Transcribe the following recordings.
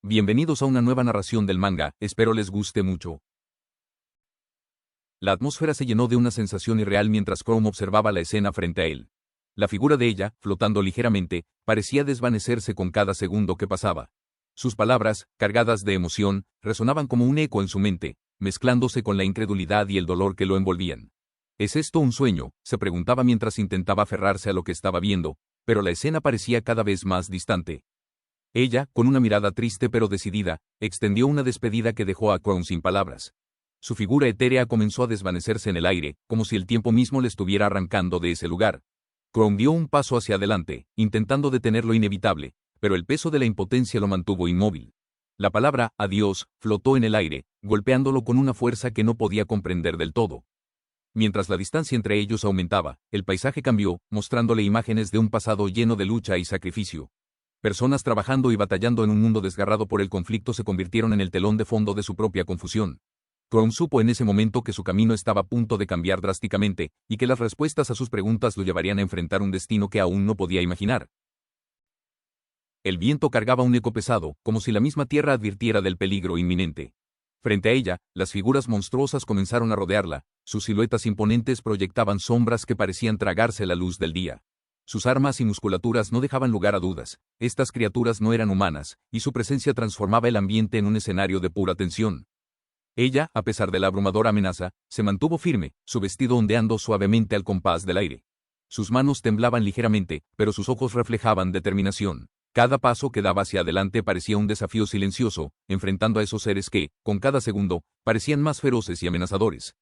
Bienvenidos a una nueva narración del manga, espero les guste mucho. La atmósfera se llenó de una sensación irreal mientras Chrome observaba la escena frente a él. La figura de ella, flotando ligeramente, parecía desvanecerse con cada segundo que pasaba. Sus palabras, cargadas de emoción, resonaban como un eco en su mente, mezclándose con la incredulidad y el dolor que lo envolvían. ¿Es esto un sueño?, se preguntaba mientras intentaba aferrarse a lo que estaba viendo, pero la escena parecía cada vez más distante. Ella, con una mirada triste pero decidida, extendió una despedida que dejó a Chrome sin palabras. Su figura etérea comenzó a desvanecerse en el aire, como si el tiempo mismo le estuviera arrancando de ese lugar. Chrome dio un paso hacia adelante, intentando detener lo inevitable, pero el peso de la impotencia lo mantuvo inmóvil. La palabra adiós flotó en el aire, golpeándolo con una fuerza que no podía comprender del todo. Mientras la distancia entre ellos aumentaba, el paisaje cambió, mostrándole imágenes de un pasado lleno de lucha y sacrificio. Personas trabajando y batallando en un mundo desgarrado por el conflicto se convirtieron en el telón de fondo de su propia confusión. Chrome supo en ese momento que su camino estaba a punto de cambiar drásticamente, y que las respuestas a sus preguntas lo llevarían a enfrentar un destino que aún no podía imaginar. El viento cargaba un eco pesado, como si la misma tierra advirtiera del peligro inminente. Frente a ella, las figuras monstruosas comenzaron a rodearla, sus siluetas imponentes proyectaban sombras que parecían tragarse la luz del día. Sus armas y musculaturas no dejaban lugar a dudas, estas criaturas no eran humanas, y su presencia transformaba el ambiente en un escenario de pura tensión. Ella, a pesar de la abrumadora amenaza, se mantuvo firme, su vestido ondeando suavemente al compás del aire. Sus manos temblaban ligeramente, pero sus ojos reflejaban determinación. Cada paso que daba hacia adelante parecía un desafío silencioso, enfrentando a esos seres que, con cada segundo, parecían más feroces y amenazadores.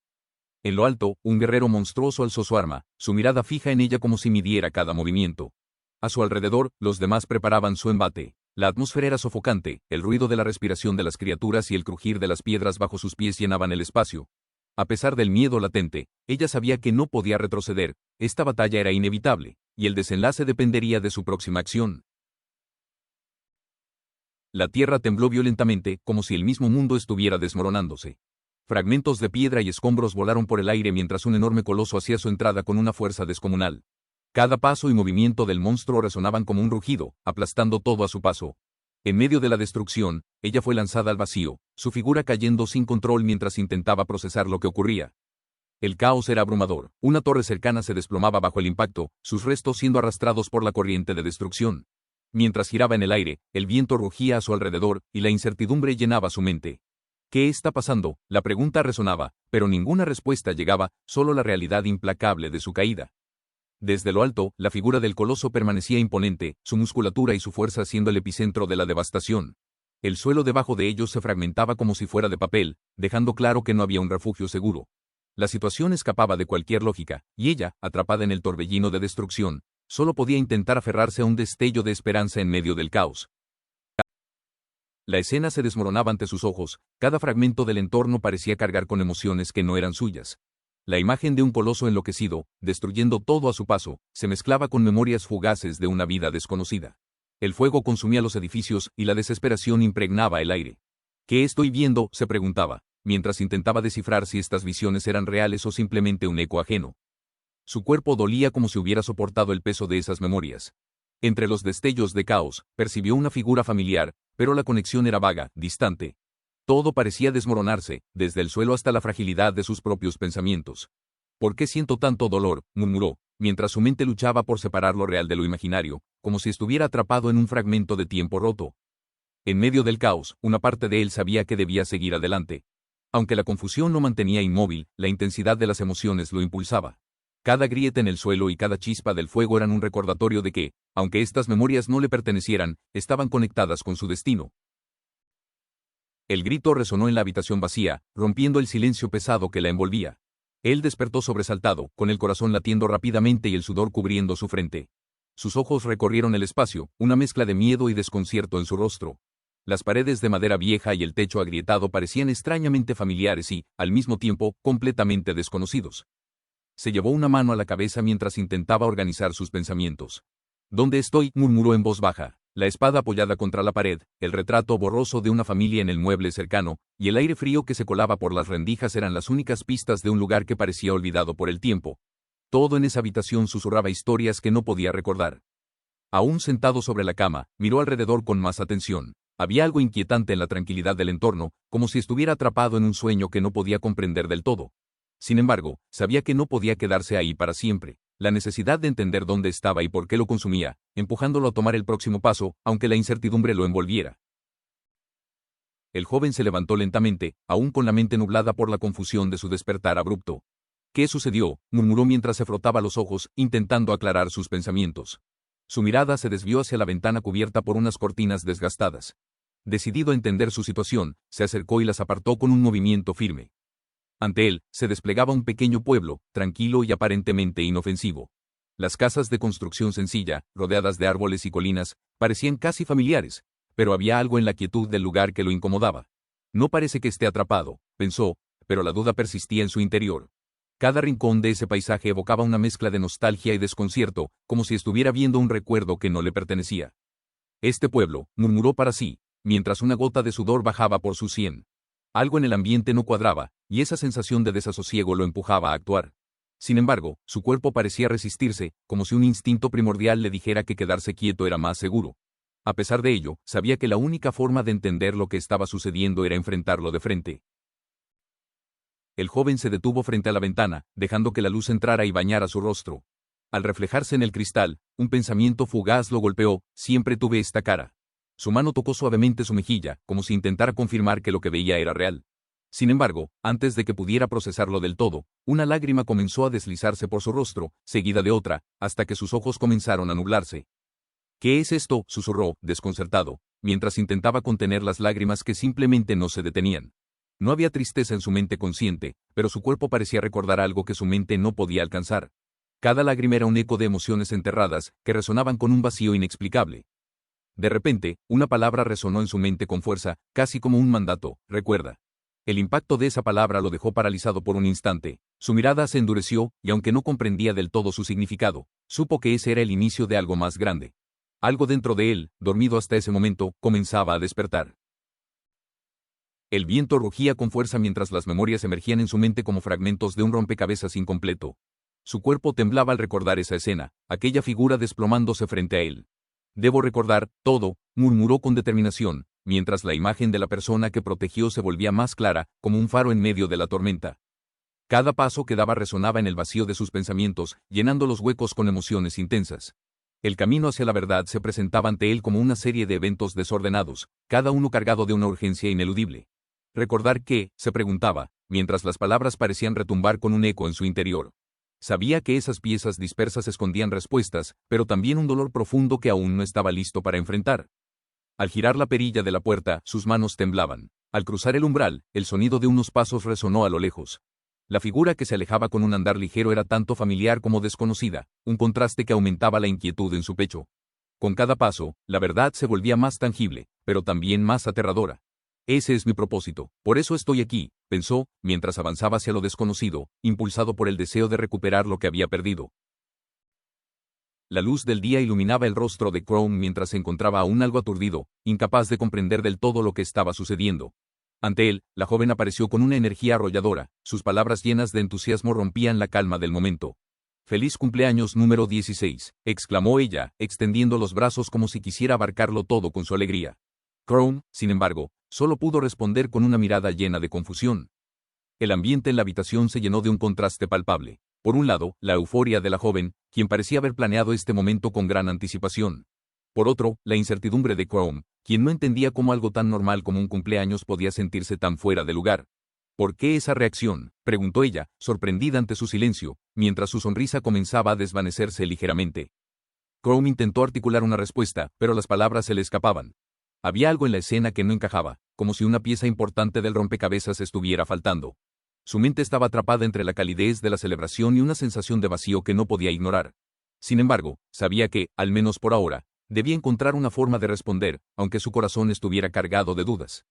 En lo alto, un guerrero monstruoso alzó su arma, su mirada fija en ella como si midiera cada movimiento. A su alrededor, los demás preparaban su embate. La atmósfera era sofocante, el ruido de la respiración de las criaturas y el crujir de las piedras bajo sus pies llenaban el espacio. A pesar del miedo latente, ella sabía que no podía retroceder, esta batalla era inevitable, y el desenlace dependería de su próxima acción. La tierra tembló violentamente, como si el mismo mundo estuviera desmoronándose. Fragmentos de piedra y escombros volaron por el aire mientras un enorme coloso hacía su entrada con una fuerza descomunal. Cada paso y movimiento del monstruo resonaban como un rugido, aplastando todo a su paso. En medio de la destrucción, ella fue lanzada al vacío, su figura cayendo sin control mientras intentaba procesar lo que ocurría. El caos era abrumador, una torre cercana se desplomaba bajo el impacto, sus restos siendo arrastrados por la corriente de destrucción. Mientras giraba en el aire, el viento rugía a su alrededor, y la incertidumbre llenaba su mente. ¿Qué está pasando?, la pregunta resonaba, pero ninguna respuesta llegaba, solo la realidad implacable de su caída. Desde lo alto, la figura del coloso permanecía imponente, su musculatura y su fuerza siendo el epicentro de la devastación. El suelo debajo de ellos se fragmentaba como si fuera de papel, dejando claro que no había un refugio seguro. La situación escapaba de cualquier lógica, y ella, atrapada en el torbellino de destrucción, solo podía intentar aferrarse a un destello de esperanza en medio del caos. La escena se desmoronaba ante sus ojos, cada fragmento del entorno parecía cargar con emociones que no eran suyas. La imagen de un coloso enloquecido, destruyendo todo a su paso, se mezclaba con memorias fugaces de una vida desconocida. El fuego consumía los edificios y la desesperación impregnaba el aire. ¿Qué estoy viendo?, se preguntaba, mientras intentaba descifrar si estas visiones eran reales o simplemente un eco ajeno. Su cuerpo dolía como si hubiera soportado el peso de esas memorias. Entre los destellos de caos, percibió una figura familiar, pero la conexión era vaga, distante. Todo parecía desmoronarse, desde el suelo hasta la fragilidad de sus propios pensamientos. ¿Por qué siento tanto dolor?, murmuró, mientras su mente luchaba por separar lo real de lo imaginario, como si estuviera atrapado en un fragmento de tiempo roto. En medio del caos, una parte de él sabía que debía seguir adelante. Aunque la confusión lo mantenía inmóvil, la intensidad de las emociones lo impulsaba. Cada grieta en el suelo y cada chispa del fuego eran un recordatorio de que, aunque estas memorias no le pertenecieran, estaban conectadas con su destino. El grito resonó en la habitación vacía, rompiendo el silencio pesado que la envolvía. Él despertó sobresaltado, con el corazón latiendo rápidamente y el sudor cubriendo su frente. Sus ojos recorrieron el espacio, una mezcla de miedo y desconcierto en su rostro. Las paredes de madera vieja y el techo agrietado parecían extrañamente familiares y, al mismo tiempo, completamente desconocidos. Se llevó una mano a la cabeza mientras intentaba organizar sus pensamientos. ¿Dónde estoy?, murmuró en voz baja. La espada apoyada contra la pared, el retrato borroso de una familia en el mueble cercano, y el aire frío que se colaba por las rendijas eran las únicas pistas de un lugar que parecía olvidado por el tiempo. Todo en esa habitación susurraba historias que no podía recordar. Aún sentado sobre la cama, miró alrededor con más atención. Había algo inquietante en la tranquilidad del entorno, como si estuviera atrapado en un sueño que no podía comprender del todo. Sin embargo, sabía que no podía quedarse ahí para siempre. La necesidad de entender dónde estaba y por qué lo consumía, empujándolo a tomar el próximo paso, aunque la incertidumbre lo envolviera. El joven se levantó lentamente, aún con la mente nublada por la confusión de su despertar abrupto. ¿Qué sucedió?, murmuró mientras se frotaba los ojos, intentando aclarar sus pensamientos. Su mirada se desvió hacia la ventana cubierta por unas cortinas desgastadas. Decidido a entender su situación, se acercó y las apartó con un movimiento firme. Ante él, se desplegaba un pequeño pueblo, tranquilo y aparentemente inofensivo. Las casas de construcción sencilla, rodeadas de árboles y colinas, parecían casi familiares, pero había algo en la quietud del lugar que lo incomodaba. No parece que esté atrapado, pensó, pero la duda persistía en su interior. Cada rincón de ese paisaje evocaba una mezcla de nostalgia y desconcierto, como si estuviera viendo un recuerdo que no le pertenecía. Este pueblo, murmuró para sí, mientras una gota de sudor bajaba por su sien. Algo en el ambiente no cuadraba, y esa sensación de desasosiego lo empujaba a actuar. Sin embargo, su cuerpo parecía resistirse, como si un instinto primordial le dijera que quedarse quieto era más seguro. A pesar de ello, sabía que la única forma de entender lo que estaba sucediendo era enfrentarlo de frente. El joven se detuvo frente a la ventana, dejando que la luz entrara y bañara su rostro. Al reflejarse en el cristal, un pensamiento fugaz lo golpeó: siempre tuve esta cara. Su mano tocó suavemente su mejilla, como si intentara confirmar que lo que veía era real. Sin embargo, antes de que pudiera procesarlo del todo, una lágrima comenzó a deslizarse por su rostro, seguida de otra, hasta que sus ojos comenzaron a nublarse. «¿Qué es esto?», susurró, desconcertado, mientras intentaba contener las lágrimas que simplemente no se detenían. No había tristeza en su mente consciente, pero su cuerpo parecía recordar algo que su mente no podía alcanzar. Cada lágrima era un eco de emociones enterradas, que resonaban con un vacío inexplicable. De repente, una palabra resonó en su mente con fuerza, casi como un mandato: recuerda. El impacto de esa palabra lo dejó paralizado por un instante. Su mirada se endureció, y aunque no comprendía del todo su significado, supo que ese era el inicio de algo más grande. Algo dentro de él, dormido hasta ese momento, comenzaba a despertar. El viento rugía con fuerza mientras las memorias emergían en su mente como fragmentos de un rompecabezas incompleto. Su cuerpo temblaba al recordar esa escena, aquella figura desplomándose frente a él. «Debo recordar todo», murmuró con determinación, mientras la imagen de la persona que protegió se volvía más clara, como un faro en medio de la tormenta. Cada paso que daba resonaba en el vacío de sus pensamientos, llenando los huecos con emociones intensas. El camino hacia la verdad se presentaba ante él como una serie de eventos desordenados, cada uno cargado de una urgencia ineludible. ¿Recordar qué?, se preguntaba, mientras las palabras parecían retumbar con un eco en su interior. Sabía que esas piezas dispersas escondían respuestas, pero también un dolor profundo que aún no estaba listo para enfrentar. Al girar la perilla de la puerta, sus manos temblaban. Al cruzar el umbral, el sonido de unos pasos resonó a lo lejos. La figura que se alejaba con un andar ligero era tanto familiar como desconocida, un contraste que aumentaba la inquietud en su pecho. Con cada paso, la verdad se volvía más tangible, pero también más aterradora. «Ese es mi propósito, por eso estoy aquí», pensó, mientras avanzaba hacia lo desconocido, impulsado por el deseo de recuperar lo que había perdido. La luz del día iluminaba el rostro de Crone mientras se encontraba aún algo aturdido, incapaz de comprender del todo lo que estaba sucediendo. Ante él, la joven apareció con una energía arrolladora, sus palabras llenas de entusiasmo rompían la calma del momento. «Feliz cumpleaños número 16», exclamó ella, extendiendo los brazos como si quisiera abarcarlo todo con su alegría. Crone, sin embargo, solo pudo responder con una mirada llena de confusión. El ambiente en la habitación se llenó de un contraste palpable. Por un lado, la euforia de la joven, quien parecía haber planeado este momento con gran anticipación. Por otro, la incertidumbre de Crone, quien no entendía cómo algo tan normal como un cumpleaños podía sentirse tan fuera de lugar. «¿Por qué esa reacción?», preguntó ella, sorprendida ante su silencio, mientras su sonrisa comenzaba a desvanecerse ligeramente. Crone intentó articular una respuesta, pero las palabras se le escapaban. Había algo en la escena que no encajaba, como si una pieza importante del rompecabezas estuviera faltando. Su mente estaba atrapada entre la calidez de la celebración y una sensación de vacío que no podía ignorar. Sin embargo, sabía que, al menos por ahora, debía encontrar una forma de responder, aunque su corazón estuviera cargado de dudas.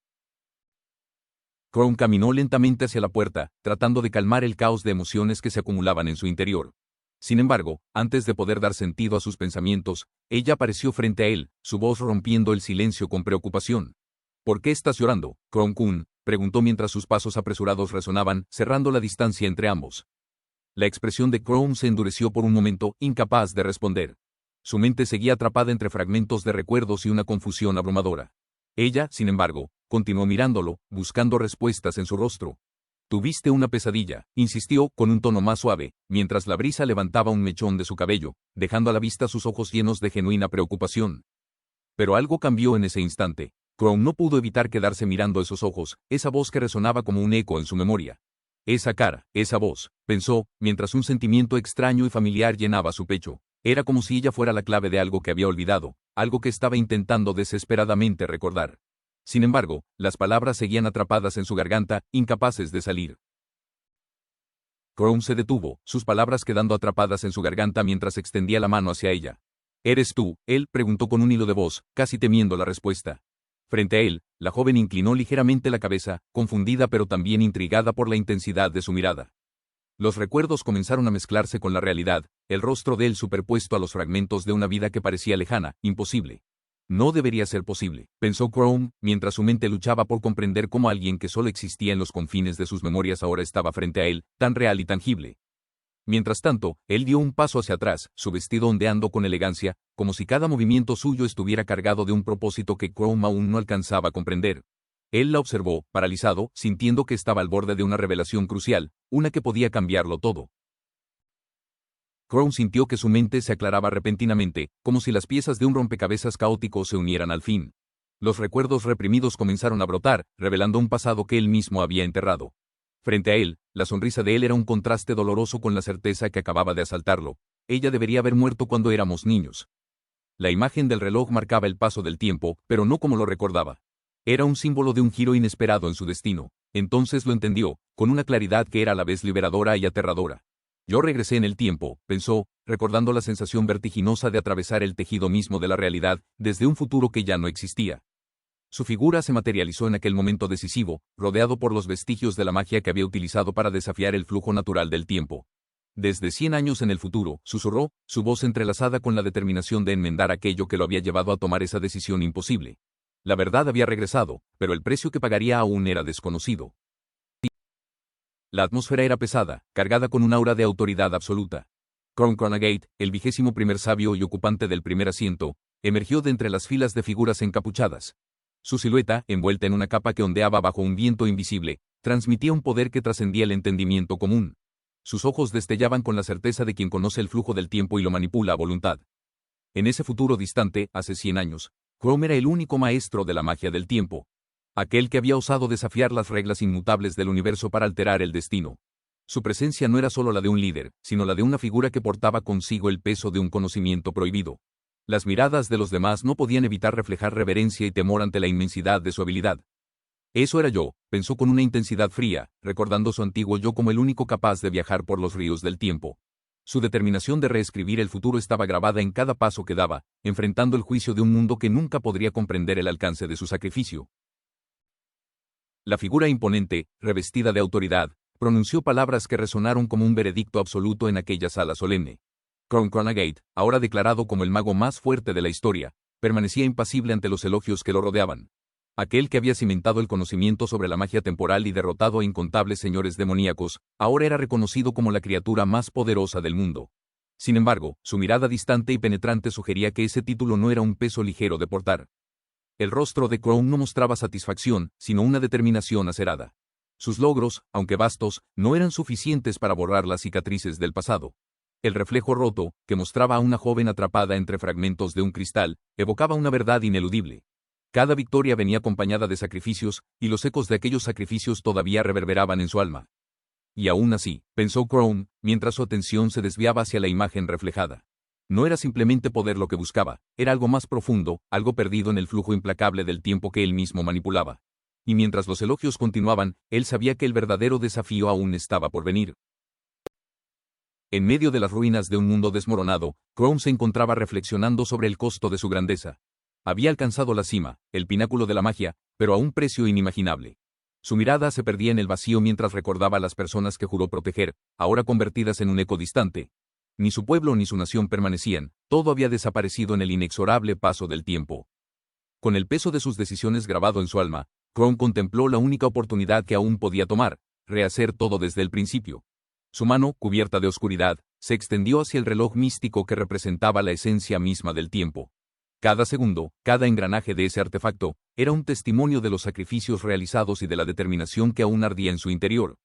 Crone caminó lentamente hacia la puerta, tratando de calmar el caos de emociones que se acumulaban en su interior. Sin embargo, antes de poder dar sentido a sus pensamientos, ella apareció frente a él, su voz rompiendo el silencio con preocupación. «¿Por qué estás llorando, Crone-kun?», preguntó mientras sus pasos apresurados resonaban, cerrando la distancia entre ambos. La expresión de Crone se endureció por un momento, incapaz de responder. Su mente seguía atrapada entre fragmentos de recuerdos y una confusión abrumadora. Ella, sin embargo, continuó mirándolo, buscando respuestas en su rostro. «Tuviste una pesadilla», insistió, con un tono más suave, mientras la brisa levantaba un mechón de su cabello, dejando a la vista sus ojos llenos de genuina preocupación. Pero algo cambió en ese instante. Crown no pudo evitar quedarse mirando esos ojos, esa voz que resonaba como un eco en su memoria. Esa cara, esa voz, pensó, mientras un sentimiento extraño y familiar llenaba su pecho. Era como si ella fuera la clave de algo que había olvidado, algo que estaba intentando desesperadamente recordar. Sin embargo, las palabras seguían atrapadas en su garganta, incapaces de salir. Crown se detuvo, sus palabras quedando atrapadas en su garganta mientras extendía la mano hacia ella. «¿Eres tú?», él preguntó con un hilo de voz, casi temiendo la respuesta. Frente a él, la joven inclinó ligeramente la cabeza, confundida pero también intrigada por la intensidad de su mirada. Los recuerdos comenzaron a mezclarse con la realidad, el rostro de él superpuesto a los fragmentos de una vida que parecía lejana, imposible. No debería ser posible, pensó Crown, mientras su mente luchaba por comprender cómo alguien que solo existía en los confines de sus memorias ahora estaba frente a él, tan real y tangible. Mientras tanto, él dio un paso hacia atrás, su vestido ondeando con elegancia, como si cada movimiento suyo estuviera cargado de un propósito que Crown aún no alcanzaba a comprender. Él la observó, paralizado, sintiendo que estaba al borde de una revelación crucial, una que podía cambiarlo todo. Crown sintió que su mente se aclaraba repentinamente, como si las piezas de un rompecabezas caótico se unieran al fin. Los recuerdos reprimidos comenzaron a brotar, revelando un pasado que él mismo había enterrado. Frente a él, la sonrisa de él era un contraste doloroso con la certeza que acababa de asaltarlo. Ella debería haber muerto cuando éramos niños. La imagen del reloj marcaba el paso del tiempo, pero no como lo recordaba. Era un símbolo de un giro inesperado en su destino. Entonces lo entendió, con una claridad que era a la vez liberadora y aterradora. Yo regresé en el tiempo, pensó, recordando la sensación vertiginosa de atravesar el tejido mismo de la realidad, desde un futuro que ya no existía. Su figura se materializó en aquel momento decisivo, rodeado por los vestigios de la magia que había utilizado para desafiar el flujo natural del tiempo. Desde 100 años en el futuro, susurró, su voz entrelazada con la determinación de enmendar aquello que lo había llevado a tomar esa decisión imposible. La verdad había regresado, pero el precio que pagaría aún era desconocido. La atmósfera era pesada, cargada con un aura de autoridad absoluta. Cronagate, el 21º sabio y ocupante del primer asiento, emergió de entre las filas de figuras encapuchadas. Su silueta, envuelta en una capa que ondeaba bajo un viento invisible, transmitía un poder que trascendía el entendimiento común. Sus ojos destellaban con la certeza de quien conoce el flujo del tiempo y lo manipula a voluntad. En ese futuro distante, hace 100 años, Crown era el único maestro de la magia del tiempo. Aquel que había osado desafiar las reglas inmutables del universo para alterar el destino. Su presencia no era solo la de un líder, sino la de una figura que portaba consigo el peso de un conocimiento prohibido. Las miradas de los demás no podían evitar reflejar reverencia y temor ante la inmensidad de su habilidad. Eso era yo, pensó con una intensidad fría, recordando su antiguo yo como el único capaz de viajar por los ríos del tiempo. Su determinación de reescribir el futuro estaba grabada en cada paso que daba, enfrentando el juicio de un mundo que nunca podría comprender el alcance de su sacrificio. La figura imponente, revestida de autoridad, pronunció palabras que resonaron como un veredicto absoluto en aquella sala solemne. Cronagate, ahora declarado como el mago más fuerte de la historia, permanecía impasible ante los elogios que lo rodeaban. Aquel que había cimentado el conocimiento sobre la magia temporal y derrotado a incontables señores demoníacos, ahora era reconocido como la criatura más poderosa del mundo. Sin embargo, su mirada distante y penetrante sugería que ese título no era un peso ligero de portar. El rostro de Crown no mostraba satisfacción, sino una determinación acerada. Sus logros, aunque vastos, no eran suficientes para borrar las cicatrices del pasado. El reflejo roto, que mostraba a una joven atrapada entre fragmentos de un cristal, evocaba una verdad ineludible. Cada victoria venía acompañada de sacrificios, y los ecos de aquellos sacrificios todavía reverberaban en su alma. Y aún así, pensó Crown, mientras su atención se desviaba hacia la imagen reflejada. No era simplemente poder lo que buscaba, era algo más profundo, algo perdido en el flujo implacable del tiempo que él mismo manipulaba. Y mientras los elogios continuaban, él sabía que el verdadero desafío aún estaba por venir. En medio de las ruinas de un mundo desmoronado, Crown se encontraba reflexionando sobre el costo de su grandeza. Había alcanzado la cima, el pináculo de la magia, pero a un precio inimaginable. Su mirada se perdía en el vacío mientras recordaba a las personas que juró proteger, ahora convertidas en un eco distante. Ni su pueblo ni su nación permanecían, todo había desaparecido en el inexorable paso del tiempo. Con el peso de sus decisiones grabado en su alma, Crown contempló la única oportunidad que aún podía tomar, rehacer todo desde el principio. Su mano, cubierta de oscuridad, se extendió hacia el reloj místico que representaba la esencia misma del tiempo. Cada segundo, cada engranaje de ese artefacto, era un testimonio de los sacrificios realizados y de la determinación que aún ardía en su interior.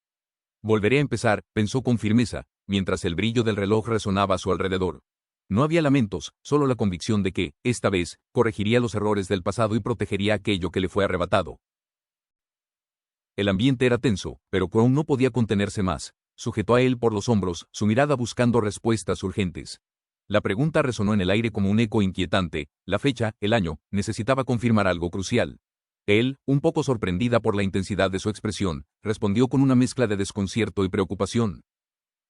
Volveré a empezar, pensó con firmeza, mientras el brillo del reloj resonaba a su alrededor. No había lamentos, solo la convicción de que, esta vez, corregiría los errores del pasado y protegería aquello que le fue arrebatado. El ambiente era tenso, pero Crow no podía contenerse más. Sujetó a él por los hombros, su mirada buscando respuestas urgentes. La pregunta resonó en el aire como un eco inquietante. La fecha, el año, necesitaba confirmar algo crucial. Él, un poco sorprendida por la intensidad de su expresión, respondió con una mezcla de desconcierto y preocupación.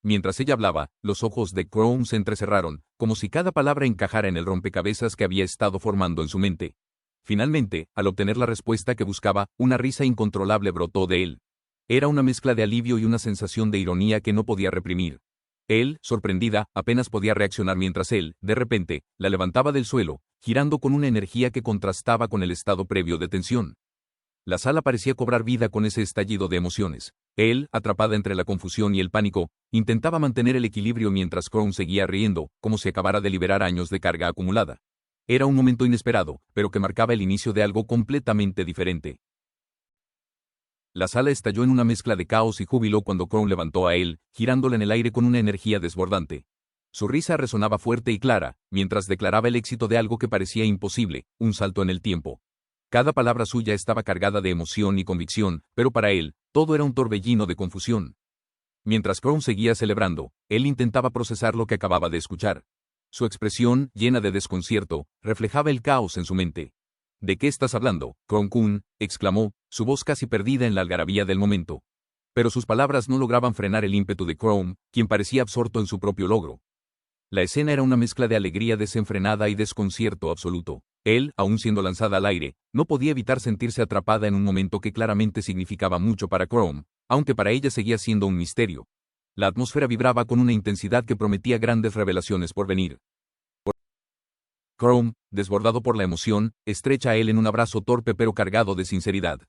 Mientras ella hablaba, los ojos de Crow se entrecerraron, como si cada palabra encajara en el rompecabezas que había estado formando en su mente. Finalmente, al obtener la respuesta que buscaba, una risa incontrolable brotó de él. Era una mezcla de alivio y una sensación de ironía que no podía reprimir. Él, sorprendida, apenas podía reaccionar mientras él, de repente, la levantaba del suelo, girando con una energía que contrastaba con el estado previo de tensión. La sala parecía cobrar vida con ese estallido de emociones. Él, atrapada entre la confusión y el pánico, intentaba mantener el equilibrio mientras Crow seguía riendo, como si acabara de liberar años de carga acumulada. Era un momento inesperado, pero que marcaba el inicio de algo completamente diferente. La sala estalló en una mezcla de caos y júbilo cuando Crow levantó a él, girándola en el aire con una energía desbordante. Su risa resonaba fuerte y clara, mientras declaraba el éxito de algo que parecía imposible, un salto en el tiempo. Cada palabra suya estaba cargada de emoción y convicción, pero para él, todo era un torbellino de confusión. Mientras Crow seguía celebrando, él intentaba procesar lo que acababa de escuchar. Su expresión, llena de desconcierto, reflejaba el caos en su mente. ¿De qué estás hablando, Crow-kun?, exclamó, su voz casi perdida en la algarabía del momento. Pero sus palabras no lograban frenar el ímpetu de Crow, quien parecía absorto en su propio logro. La escena era una mezcla de alegría desenfrenada y desconcierto absoluto. Él, aún siendo lanzada al aire, no podía evitar sentirse atrapada en un momento que claramente significaba mucho para Crow, aunque para ella seguía siendo un misterio. La atmósfera vibraba con una intensidad que prometía grandes revelaciones por venir. Crow, desbordado por la emoción, estrecha a él en un abrazo torpe pero cargado de sinceridad.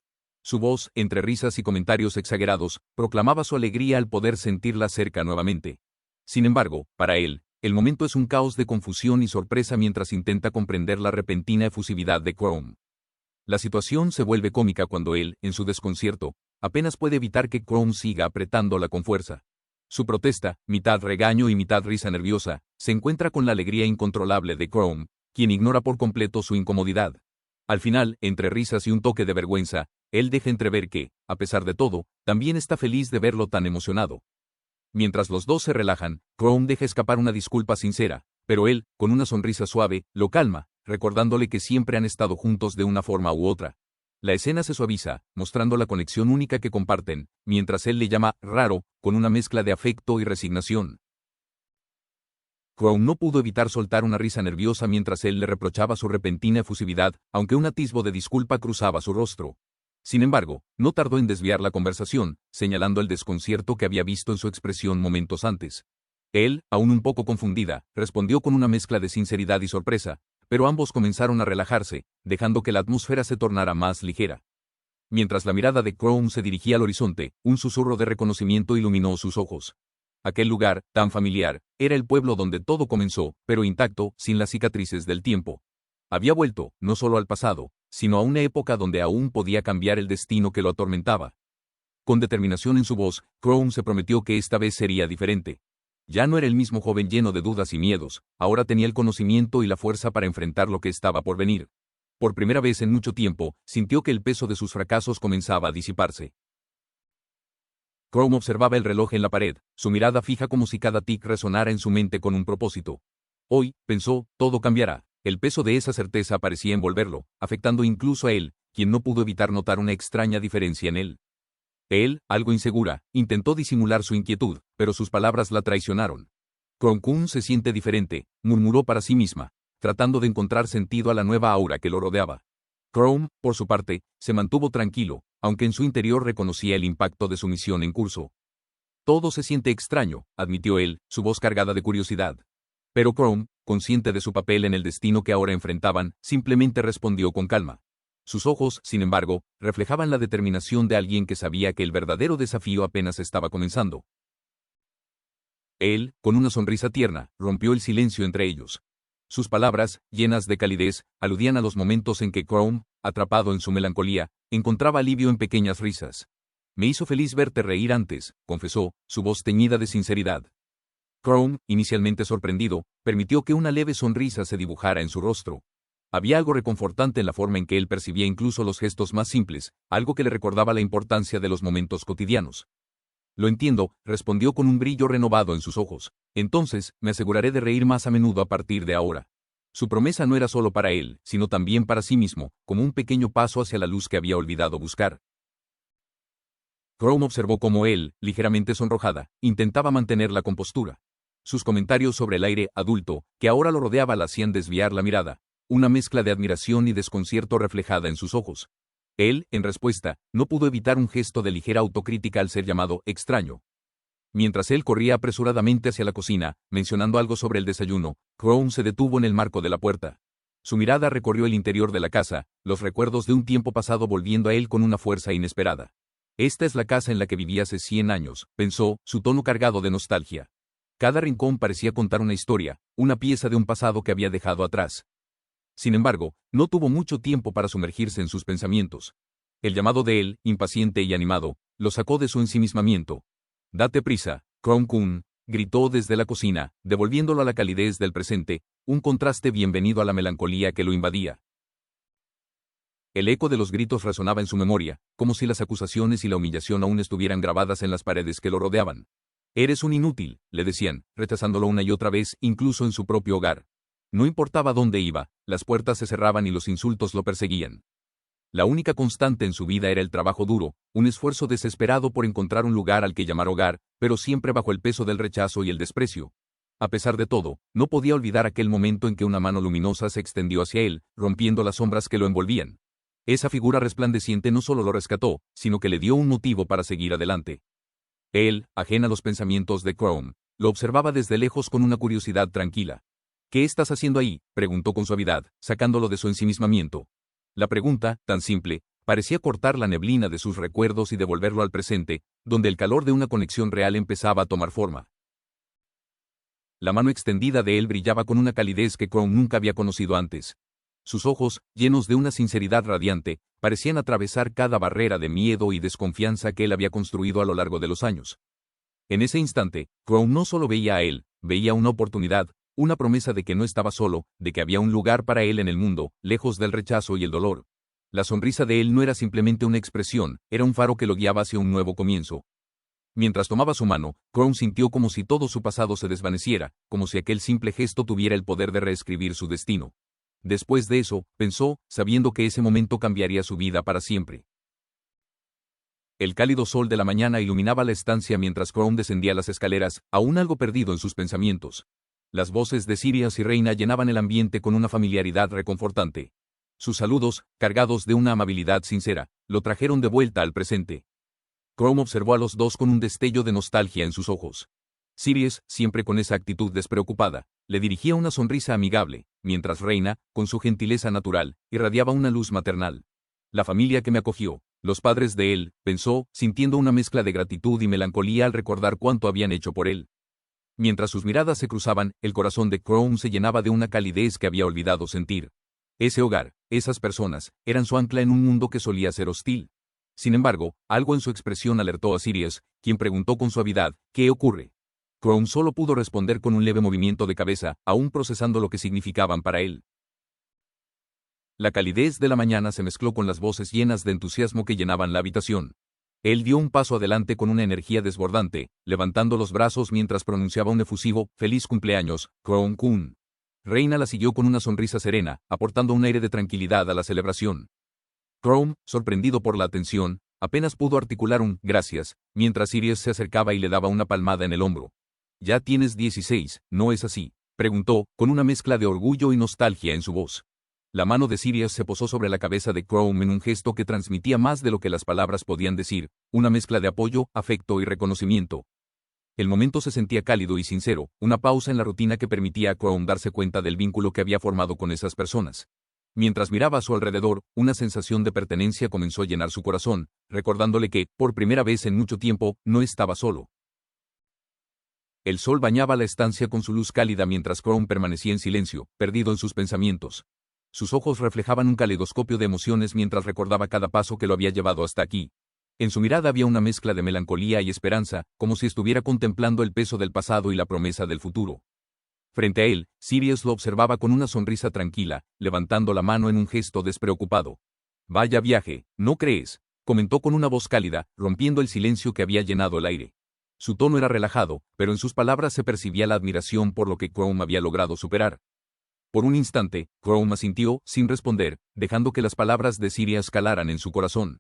Su voz, entre risas y comentarios exagerados, proclamaba su alegría al poder sentirla cerca nuevamente. Sin embargo, para él, el momento es un caos de confusión y sorpresa mientras intenta comprender la repentina efusividad de Crow. La situación se vuelve cómica cuando él, en su desconcierto, apenas puede evitar que Crow siga apretándola con fuerza. Su protesta, mitad regaño y mitad risa nerviosa, se encuentra con la alegría incontrolable de Crow, quien ignora por completo su incomodidad. Al final, entre risas y un toque de vergüenza, él deja entrever que, a pesar de todo, también está feliz de verlo tan emocionado. Mientras los dos se relajan, Crow deja escapar una disculpa sincera, pero él, con una sonrisa suave, lo calma, recordándole que siempre han estado juntos de una forma u otra. La escena se suaviza, mostrando la conexión única que comparten, mientras él le llama raro, con una mezcla de afecto y resignación. Crow no pudo evitar soltar una risa nerviosa mientras él le reprochaba su repentina efusividad, aunque un atisbo de disculpa cruzaba su rostro. Sin embargo, no tardó en desviar la conversación, señalando el desconcierto que había visto en su expresión momentos antes. Él, aún un poco confundida, respondió con una mezcla de sinceridad y sorpresa, pero ambos comenzaron a relajarse, dejando que la atmósfera se tornara más ligera. Mientras la mirada de Crow se dirigía al horizonte, un susurro de reconocimiento iluminó sus ojos. Aquel lugar, tan familiar, era el pueblo donde todo comenzó, pero intacto, sin las cicatrices del tiempo. Había vuelto, no solo al pasado, sino a una época donde aún podía cambiar el destino que lo atormentaba. Con determinación en su voz, Crow se prometió que esta vez sería diferente. Ya no era el mismo joven lleno de dudas y miedos, ahora tenía el conocimiento y la fuerza para enfrentar lo que estaba por venir. Por primera vez en mucho tiempo, sintió que el peso de sus fracasos comenzaba a disiparse. Crow observaba el reloj en la pared, su mirada fija como si cada tic resonara en su mente con un propósito. Hoy, pensó, todo cambiará. El peso de esa certeza parecía envolverlo, afectando incluso a él, quien no pudo evitar notar una extraña diferencia en él. Él, algo insegura, intentó disimular su inquietud, pero sus palabras la traicionaron. Crow-kun se siente diferente, murmuró para sí misma, tratando de encontrar sentido a la nueva aura que lo rodeaba. Crow, por su parte, se mantuvo tranquilo, aunque en su interior reconocía el impacto de su misión en curso. Todo se siente extraño, admitió él, su voz cargada de curiosidad. Pero Crow, consciente de su papel en el destino que ahora enfrentaban, simplemente respondió con calma. Sus ojos, sin embargo, reflejaban la determinación de alguien que sabía que el verdadero desafío apenas estaba comenzando. Él, con una sonrisa tierna, rompió el silencio entre ellos. Sus palabras, llenas de calidez, aludían a los momentos en que Chrome, atrapado en su melancolía, encontraba alivio en pequeñas risas. Me hizo feliz verte reír antes, confesó, su voz teñida de sinceridad. Chrome, inicialmente sorprendido, permitió que una leve sonrisa se dibujara en su rostro. Había algo reconfortante en la forma en que él percibía incluso los gestos más simples, algo que le recordaba la importancia de los momentos cotidianos. Lo entiendo, respondió con un brillo renovado en sus ojos. Entonces, me aseguraré de reír más a menudo a partir de ahora. Su promesa no era solo para él, sino también para sí mismo, como un pequeño paso hacia la luz que había olvidado buscar. Chrome observó cómo él, ligeramente sonrojada, intentaba mantener la compostura. Sus comentarios sobre el aire adulto, que ahora lo rodeaba, la hacían desviar la mirada, una mezcla de admiración y desconcierto reflejada en sus ojos. Él, en respuesta, no pudo evitar un gesto de ligera autocrítica al ser llamado extraño. Mientras él corría apresuradamente hacia la cocina, mencionando algo sobre el desayuno, Chrome se detuvo en el marco de la puerta. Su mirada recorrió el interior de la casa, los recuerdos de un tiempo pasado volviendo a él con una fuerza inesperada. Esta es la casa en la que viví hace 100 años, pensó, su tono cargado de nostalgia. Cada rincón parecía contar una historia, una pieza de un pasado que había dejado atrás. Sin embargo, no tuvo mucho tiempo para sumergirse en sus pensamientos. El llamado de él, impaciente y animado, lo sacó de su ensimismamiento. «Date prisa, Chrome-kun», gritó desde la cocina, devolviéndolo a la calidez del presente, un contraste bienvenido a la melancolía que lo invadía. El eco de los gritos resonaba en su memoria, como si las acusaciones y la humillación aún estuvieran grabadas en las paredes que lo rodeaban. «Eres un inútil», le decían, rechazándolo una y otra vez, incluso en su propio hogar. No importaba dónde iba, las puertas se cerraban y los insultos lo perseguían. La única constante en su vida era el trabajo duro, un esfuerzo desesperado por encontrar un lugar al que llamar hogar, pero siempre bajo el peso del rechazo y el desprecio. A pesar de todo, no podía olvidar aquel momento en que una mano luminosa se extendió hacia él, rompiendo las sombras que lo envolvían. Esa figura resplandeciente no solo lo rescató, sino que le dio un motivo para seguir adelante. Él, ajena a los pensamientos de Chrome, lo observaba desde lejos con una curiosidad tranquila. «¿Qué estás haciendo ahí?», preguntó con suavidad, sacándolo de su ensimismamiento. La pregunta, tan simple, parecía cortar la neblina de sus recuerdos y devolverlo al presente, donde el calor de una conexión real empezaba a tomar forma. La mano extendida de él brillaba con una calidez que Chrome nunca había conocido antes. Sus ojos, llenos de una sinceridad radiante, parecían atravesar cada barrera de miedo y desconfianza que él había construido a lo largo de los años. En ese instante, Chrome no solo veía a él, veía una oportunidad, una promesa de que no estaba solo, de que había un lugar para él en el mundo, lejos del rechazo y el dolor. La sonrisa de él no era simplemente una expresión, era un faro que lo guiaba hacia un nuevo comienzo. Mientras tomaba su mano, Chrome sintió como si todo su pasado se desvaneciera, como si aquel simple gesto tuviera el poder de reescribir su destino. Después de eso, pensó, sabiendo que ese momento cambiaría su vida para siempre. El cálido sol de la mañana iluminaba la estancia mientras Chrome descendía las escaleras, aún algo perdido en sus pensamientos. Las voces de Sirius y Reina llenaban el ambiente con una familiaridad reconfortante. Sus saludos, cargados de una amabilidad sincera, lo trajeron de vuelta al presente. Chrome observó a los dos con un destello de nostalgia en sus ojos. Sirius, siempre con esa actitud despreocupada, le dirigía una sonrisa amigable, mientras Reina, con su gentileza natural, irradiaba una luz maternal. La familia que me acogió, los padres de él, pensó, sintiendo una mezcla de gratitud y melancolía al recordar cuánto habían hecho por él. Mientras sus miradas se cruzaban, el corazón de Chrome se llenaba de una calidez que había olvidado sentir. Ese hogar, esas personas, eran su ancla en un mundo que solía ser hostil. Sin embargo, algo en su expresión alertó a Sirius, quien preguntó con suavidad, «¿Qué ocurre?». Chrome solo pudo responder con un leve movimiento de cabeza, aún procesando lo que significaban para él. La calidez de la mañana se mezcló con las voces llenas de entusiasmo que llenaban la habitación. Él dio un paso adelante con una energía desbordante, levantando los brazos mientras pronunciaba un efusivo «Feliz cumpleaños, Chrome-kun». Reina la siguió con una sonrisa serena, aportando un aire de tranquilidad a la celebración. Chrome, sorprendido por la atención, apenas pudo articular un «gracias», mientras Sirius se acercaba y le daba una palmada en el hombro. «Ya tienes 16, ¿no es así?», preguntó, con una mezcla de orgullo y nostalgia en su voz. La mano de Sirius se posó sobre la cabeza de Chrome en un gesto que transmitía más de lo que las palabras podían decir, una mezcla de apoyo, afecto y reconocimiento. El momento se sentía cálido y sincero, una pausa en la rutina que permitía a Chrome darse cuenta del vínculo que había formado con esas personas. Mientras miraba a su alrededor, una sensación de pertenencia comenzó a llenar su corazón, recordándole que, por primera vez en mucho tiempo, no estaba solo. El sol bañaba la estancia con su luz cálida mientras Chrome permanecía en silencio, perdido en sus pensamientos. Sus ojos reflejaban un caleidoscopio de emociones mientras recordaba cada paso que lo había llevado hasta aquí. En su mirada había una mezcla de melancolía y esperanza, como si estuviera contemplando el peso del pasado y la promesa del futuro. Frente a él, Sirius lo observaba con una sonrisa tranquila, levantando la mano en un gesto despreocupado. «Vaya viaje, ¿no crees?», comentó con una voz cálida, rompiendo el silencio que había llenado el aire. Su tono era relajado, pero en sus palabras se percibía la admiración por lo que Chrome había logrado superar. Por un instante, Chrome asintió, sin responder, dejando que las palabras de Sirius calaran en su corazón.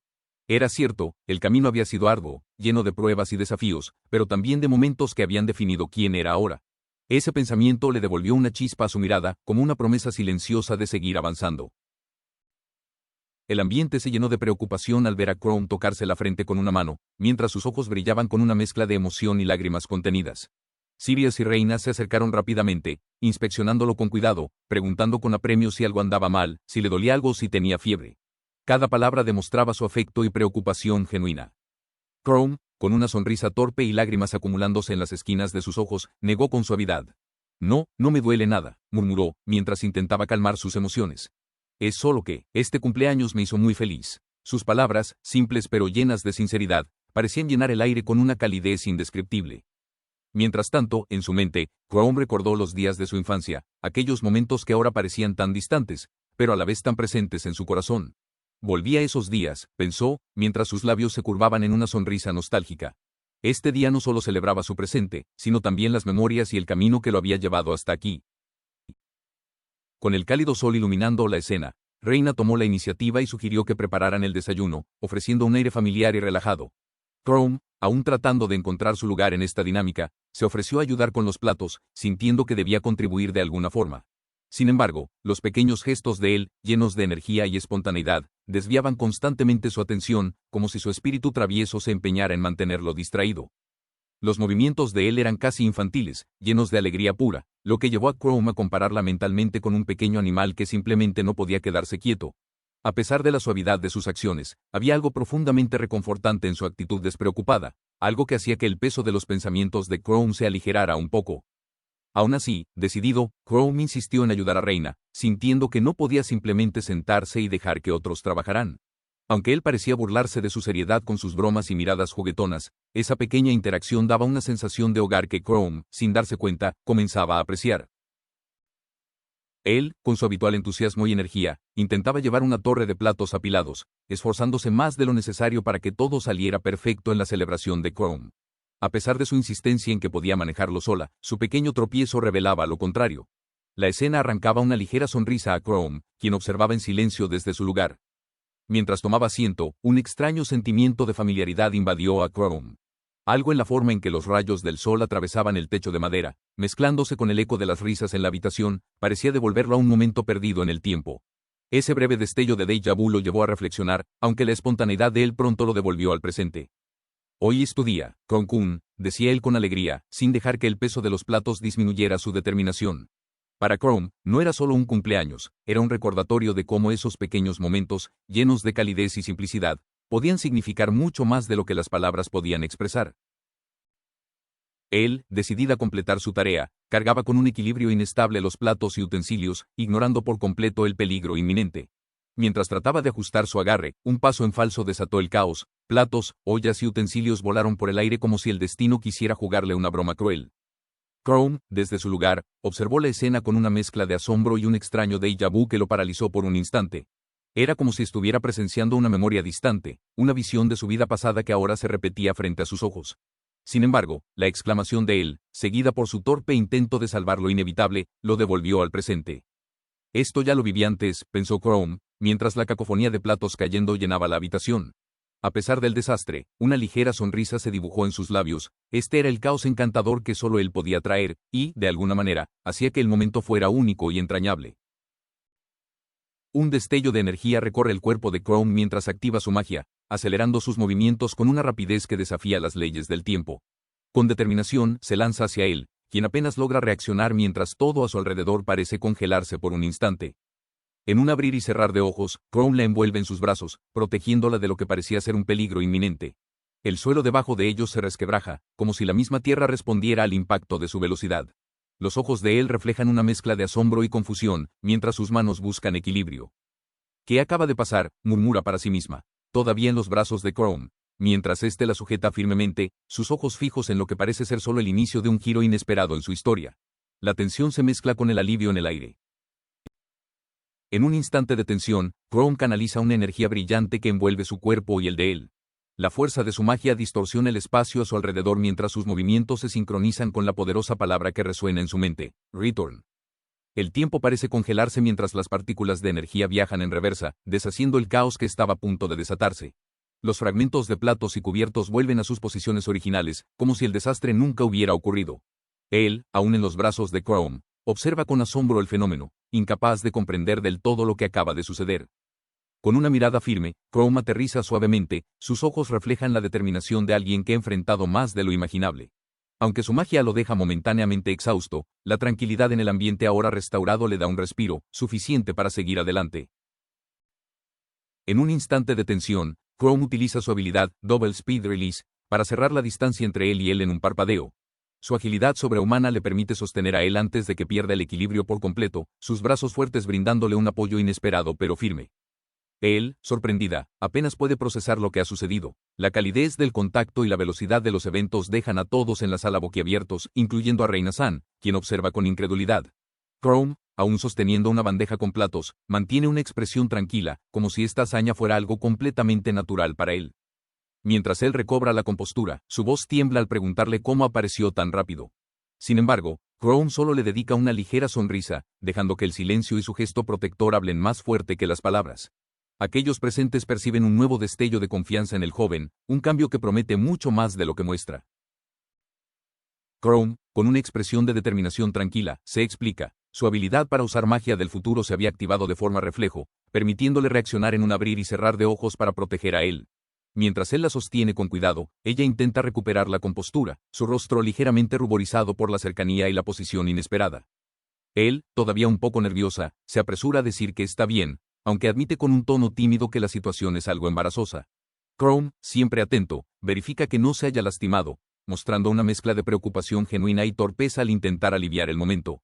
Era cierto, el camino había sido arduo, lleno de pruebas y desafíos, pero también de momentos que habían definido quién era ahora. Ese pensamiento le devolvió una chispa a su mirada, como una promesa silenciosa de seguir avanzando. El ambiente se llenó de preocupación al ver a Chrome tocarse la frente con una mano, mientras sus ojos brillaban con una mezcla de emoción y lágrimas contenidas. Sirius y Reina se acercaron rápidamente, inspeccionándolo con cuidado, preguntando con apremio si algo andaba mal, si le dolía algo o si tenía fiebre. Cada palabra demostraba su afecto y preocupación genuina. Chrome, con una sonrisa torpe y lágrimas acumulándose en las esquinas de sus ojos, negó con suavidad. «No, no me duele nada», murmuró, mientras intentaba calmar sus emociones. «Es solo que, este cumpleaños me hizo muy feliz». Sus palabras, simples pero llenas de sinceridad, parecían llenar el aire con una calidez indescriptible. Mientras tanto, en su mente, Chrome recordó los días de su infancia, aquellos momentos que ahora parecían tan distantes, pero a la vez tan presentes en su corazón. Volvía a esos días, pensó, mientras sus labios se curvaban en una sonrisa nostálgica. Este día no solo celebraba su presente, sino también las memorias y el camino que lo había llevado hasta aquí. Con el cálido sol iluminando la escena, Reina tomó la iniciativa y sugirió que prepararan el desayuno, ofreciendo un aire familiar y relajado. Chrome, aún tratando de encontrar su lugar en esta dinámica, se ofreció a ayudar con los platos, sintiendo que debía contribuir de alguna forma. Sin embargo, los pequeños gestos de él, llenos de energía y espontaneidad, desviaban constantemente su atención, como si su espíritu travieso se empeñara en mantenerlo distraído. Los movimientos de él eran casi infantiles, llenos de alegría pura, lo que llevó a Chrome a compararla mentalmente con un pequeño animal que simplemente no podía quedarse quieto. A pesar de la suavidad de sus acciones, había algo profundamente reconfortante en su actitud despreocupada, algo que hacía que el peso de los pensamientos de Chrome se aligerara un poco. Aún así, decidido, Chrome insistió en ayudar a Reina, sintiendo que no podía simplemente sentarse y dejar que otros trabajaran. Aunque él parecía burlarse de su seriedad con sus bromas y miradas juguetonas, esa pequeña interacción daba una sensación de hogar que Chrome, sin darse cuenta, comenzaba a apreciar. Él, con su habitual entusiasmo y energía, intentaba llevar una torre de platos apilados, esforzándose más de lo necesario para que todo saliera perfecto en la celebración de Chrome. A pesar de su insistencia en que podía manejarlo sola, su pequeño tropiezo revelaba lo contrario. La escena arrancaba una ligera sonrisa a Chrome, quien observaba en silencio desde su lugar. Mientras tomaba asiento, un extraño sentimiento de familiaridad invadió a Chrome. Algo en la forma en que los rayos del sol atravesaban el techo de madera, mezclándose con el eco de las risas en la habitación, parecía devolverlo a un momento perdido en el tiempo. Ese breve destello de déjà vu lo llevó a reflexionar, aunque la espontaneidad de él pronto lo devolvió al presente. «Hoy es tu día, Chrome-kun», decía él con alegría, sin dejar que el peso de los platos disminuyera su determinación. Para Chrome, no era solo un cumpleaños, era un recordatorio de cómo esos pequeños momentos, llenos de calidez y simplicidad, podían significar mucho más de lo que las palabras podían expresar. Él, decidida a completar su tarea, cargaba con un equilibrio inestable los platos y utensilios, ignorando por completo el peligro inminente. Mientras trataba de ajustar su agarre, un paso en falso desató el caos, platos, ollas y utensilios volaron por el aire como si el destino quisiera jugarle una broma cruel. Chrome, desde su lugar, observó la escena con una mezcla de asombro y un extraño déjà vu que lo paralizó por un instante. Era como si estuviera presenciando una memoria distante, una visión de su vida pasada que ahora se repetía frente a sus ojos. Sin embargo, la exclamación de él, seguida por su torpe intento de salvar lo inevitable, lo devolvió al presente. «Esto ya lo viví antes», pensó Chrome, mientras la cacofonía de platos cayendo llenaba la habitación. A pesar del desastre, una ligera sonrisa se dibujó en sus labios. Este era el caos encantador que solo él podía traer, y, de alguna manera, hacía que el momento fuera único y entrañable. Un destello de energía recorre el cuerpo de Chrome mientras activa su magia, acelerando sus movimientos con una rapidez que desafía las leyes del tiempo. Con determinación, se lanza hacia él, quien apenas logra reaccionar mientras todo a su alrededor parece congelarse por un instante. En un abrir y cerrar de ojos, Chrome la envuelve en sus brazos, protegiéndola de lo que parecía ser un peligro inminente. El suelo debajo de ellos se resquebraja, como si la misma tierra respondiera al impacto de su velocidad. Los ojos de él reflejan una mezcla de asombro y confusión, mientras sus manos buscan equilibrio. ¿Qué acaba de pasar?, murmura para sí misma, todavía en los brazos de Chrome, mientras éste la sujeta firmemente, sus ojos fijos en lo que parece ser solo el inicio de un giro inesperado en su historia. La tensión se mezcla con el alivio en el aire. En un instante de tensión, Chrome canaliza una energía brillante que envuelve su cuerpo y el de él. La fuerza de su magia distorsiona el espacio a su alrededor mientras sus movimientos se sincronizan con la poderosa palabra que resuena en su mente: Return. El tiempo parece congelarse mientras las partículas de energía viajan en reversa, deshaciendo el caos que estaba a punto de desatarse. Los fragmentos de platos y cubiertos vuelven a sus posiciones originales, como si el desastre nunca hubiera ocurrido. Él, aún en los brazos de Chrome, observa con asombro el fenómeno, incapaz de comprender del todo lo que acaba de suceder. Con una mirada firme, Chrome aterriza suavemente, sus ojos reflejan la determinación de alguien que ha enfrentado más de lo imaginable. Aunque su magia lo deja momentáneamente exhausto, la tranquilidad en el ambiente ahora restaurado le da un respiro, suficiente para seguir adelante. En un instante de tensión, Chrome utiliza su habilidad, Double Speed Release, para cerrar la distancia entre él y él en un parpadeo. Su agilidad sobrehumana le permite sostener a él antes de que pierda el equilibrio por completo, sus brazos fuertes brindándole un apoyo inesperado pero firme. Él, sorprendida, apenas puede procesar lo que ha sucedido. La calidez del contacto y la velocidad de los eventos dejan a todos en la sala boquiabiertos, incluyendo a Reina San, quien observa con incredulidad. Chrome, aún sosteniendo una bandeja con platos, mantiene una expresión tranquila, como si esta hazaña fuera algo completamente natural para él. Mientras él recobra la compostura, su voz tiembla al preguntarle cómo apareció tan rápido. Sin embargo, Chrome solo le dedica una ligera sonrisa, dejando que el silencio y su gesto protector hablen más fuerte que las palabras. Aquellos presentes perciben un nuevo destello de confianza en el joven, un cambio que promete mucho más de lo que muestra. Chrome, con una expresión de determinación tranquila, se explica. Su habilidad para usar magia del futuro se había activado de forma reflejo, permitiéndole reaccionar en un abrir y cerrar de ojos para proteger a él. Mientras él la sostiene con cuidado, ella intenta recuperar la compostura, su rostro ligeramente ruborizado por la cercanía y la posición inesperada. Él, todavía un poco nerviosa, se apresura a decir que está bien, aunque admite con un tono tímido que la situación es algo embarazosa. Chrome, siempre atento, verifica que no se haya lastimado, mostrando una mezcla de preocupación genuina y torpeza al intentar aliviar el momento.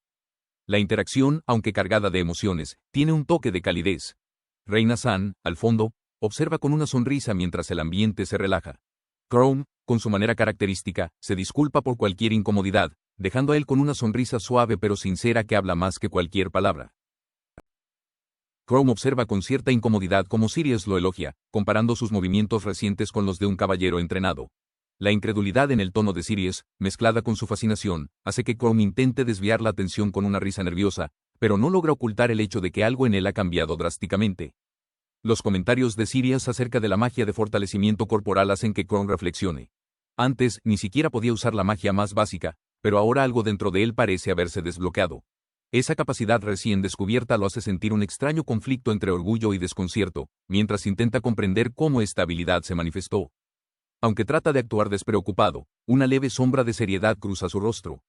La interacción, aunque cargada de emociones, tiene un toque de calidez. Reina San, al fondo, observa con una sonrisa mientras el ambiente se relaja. Chrome, con su manera característica, se disculpa por cualquier incomodidad, dejando a él con una sonrisa suave pero sincera que habla más que cualquier palabra. Chrome observa con cierta incomodidad cómo Sirius lo elogia, comparando sus movimientos recientes con los de un caballero entrenado. La incredulidad en el tono de Sirius, mezclada con su fascinación, hace que Chrome intente desviar la atención con una risa nerviosa, pero no logra ocultar el hecho de que algo en él ha cambiado drásticamente. Los comentarios de Sirius acerca de la magia de fortalecimiento corporal hacen que Chrome reflexione. Antes, ni siquiera podía usar la magia más básica, pero ahora algo dentro de él parece haberse desbloqueado. Esa capacidad recién descubierta lo hace sentir un extraño conflicto entre orgullo y desconcierto, mientras intenta comprender cómo esta habilidad se manifestó. Aunque trata de actuar despreocupado, una leve sombra de seriedad cruza su rostro.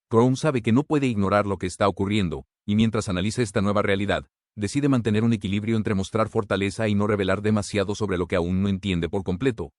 Chrome sabe que no puede ignorar lo que está ocurriendo, y mientras analiza esta nueva realidad, decide mantener un equilibrio entre mostrar fortaleza y no revelar demasiado sobre lo que aún no entiende por completo.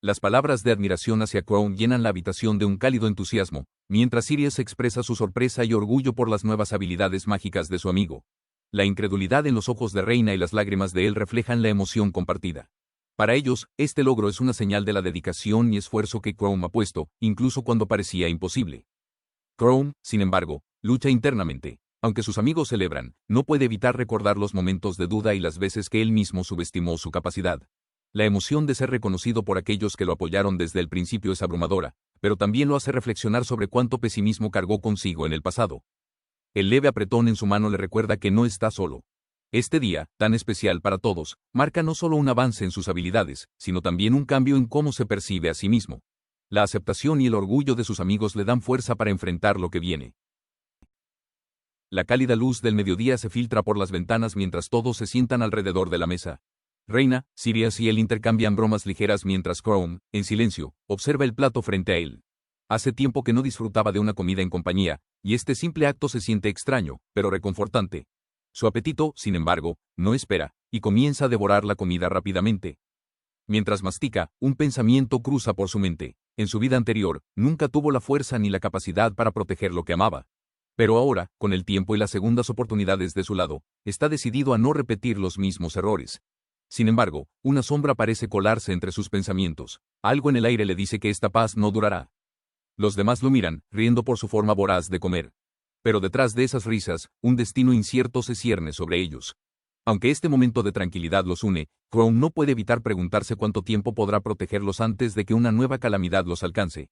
Las palabras de admiración hacia Chrome llenan la habitación de un cálido entusiasmo, mientras Sirius expresa su sorpresa y orgullo por las nuevas habilidades mágicas de su amigo. La incredulidad en los ojos de Reina y las lágrimas de él reflejan la emoción compartida. Para ellos, este logro es una señal de la dedicación y esfuerzo que Chrome ha puesto, incluso cuando parecía imposible. Chrome, sin embargo, lucha internamente. Aunque sus amigos celebran, no puede evitar recordar los momentos de duda y las veces que él mismo subestimó su capacidad. La emoción de ser reconocido por aquellos que lo apoyaron desde el principio es abrumadora, pero también lo hace reflexionar sobre cuánto pesimismo cargó consigo en el pasado. El leve apretón en su mano le recuerda que no está solo. Este día, tan especial para todos, marca no solo un avance en sus habilidades, sino también un cambio en cómo se percibe a sí mismo. La aceptación y el orgullo de sus amigos le dan fuerza para enfrentar lo que viene. La cálida luz del mediodía se filtra por las ventanas mientras todos se sientan alrededor de la mesa. Reina, Sirius y él intercambian bromas ligeras mientras Chrome, en silencio, observa el plato frente a él. Hace tiempo que no disfrutaba de una comida en compañía, y este simple acto se siente extraño, pero reconfortante. Su apetito, sin embargo, no espera, y comienza a devorar la comida rápidamente. Mientras mastica, un pensamiento cruza por su mente. En su vida anterior, nunca tuvo la fuerza ni la capacidad para proteger lo que amaba. Pero ahora, con el tiempo y las segundas oportunidades de su lado, está decidido a no repetir los mismos errores. Sin embargo, una sombra parece colarse entre sus pensamientos. Algo en el aire le dice que esta paz no durará. Los demás lo miran, riendo por su forma voraz de comer. Pero detrás de esas risas, un destino incierto se cierne sobre ellos. Aunque este momento de tranquilidad los une, Crown no puede evitar preguntarse cuánto tiempo podrá protegerlos antes de que una nueva calamidad los alcance.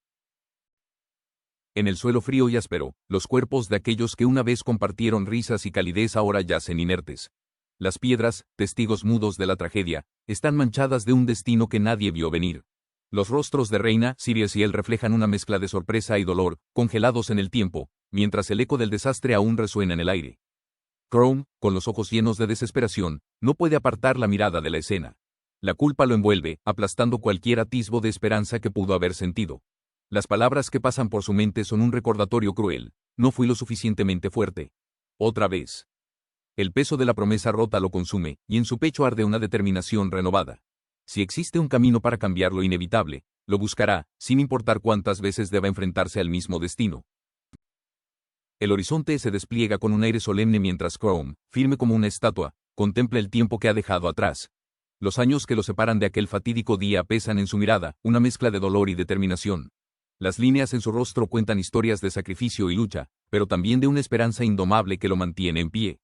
En el suelo frío y áspero, los cuerpos de aquellos que una vez compartieron risas y calidez ahora yacen inertes. Las piedras, testigos mudos de la tragedia, están manchadas de un destino que nadie vio venir. Los rostros de Reina, Sirius y él reflejan una mezcla de sorpresa y dolor, congelados en el tiempo, mientras el eco del desastre aún resuena en el aire. Crown, con los ojos llenos de desesperación, no puede apartar la mirada de la escena. La culpa lo envuelve, aplastando cualquier atisbo de esperanza que pudo haber sentido. Las palabras que pasan por su mente son un recordatorio cruel. No fui lo suficientemente fuerte. Otra vez. El peso de la promesa rota lo consume, y en su pecho arde una determinación renovada. Si existe un camino para cambiar lo inevitable, lo buscará, sin importar cuántas veces deba enfrentarse al mismo destino. El horizonte se despliega con un aire solemne mientras Crown, firme como una estatua, contempla el tiempo que ha dejado atrás. Los años que lo separan de aquel fatídico día pesan en su mirada, una mezcla de dolor y determinación. Las líneas en su rostro cuentan historias de sacrificio y lucha, pero también de una esperanza indomable que lo mantiene en pie.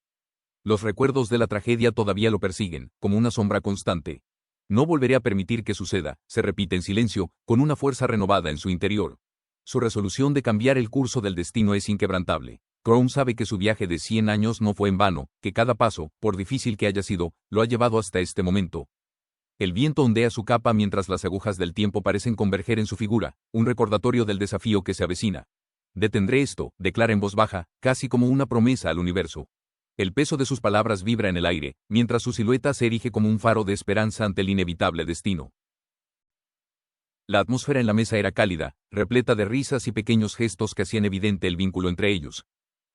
Los recuerdos de la tragedia todavía lo persiguen, como una sombra constante. No volveré a permitir que suceda, se repite en silencio, con una fuerza renovada en su interior. Su resolución de cambiar el curso del destino es inquebrantable. Crown sabe que su viaje de 100 años no fue en vano, que cada paso, por difícil que haya sido, lo ha llevado hasta este momento. El viento ondea su capa mientras las agujas del tiempo parecen converger en su figura, un recordatorio del desafío que se avecina. Detendré esto, declara en voz baja, casi como una promesa al universo. El peso de sus palabras vibra en el aire, mientras su silueta se erige como un faro de esperanza ante el inevitable destino. La atmósfera en la mesa era cálida, repleta de risas y pequeños gestos que hacían evidente el vínculo entre ellos.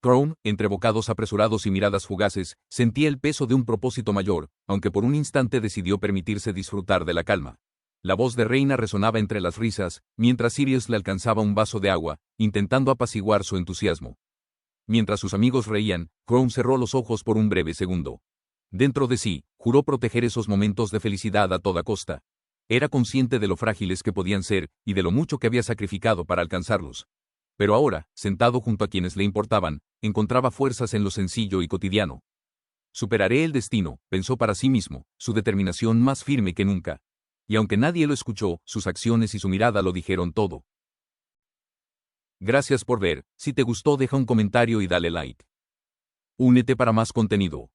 Crown, entre bocados apresurados y miradas fugaces, sentía el peso de un propósito mayor, aunque por un instante decidió permitirse disfrutar de la calma. La voz de Reina resonaba entre las risas, mientras Sirius le alcanzaba un vaso de agua, intentando apaciguar su entusiasmo. Mientras sus amigos reían, Crown cerró los ojos por un breve segundo. Dentro de sí, juró proteger esos momentos de felicidad a toda costa. Era consciente de lo frágiles que podían ser, y de lo mucho que había sacrificado para alcanzarlos. Pero ahora, sentado junto a quienes le importaban, encontraba fuerzas en lo sencillo y cotidiano. Superaré el destino, pensó para sí mismo, su determinación más firme que nunca. Y aunque nadie lo escuchó, sus acciones y su mirada lo dijeron todo. Gracias por ver, si te gustó deja un comentario y dale like. Únete para más contenido.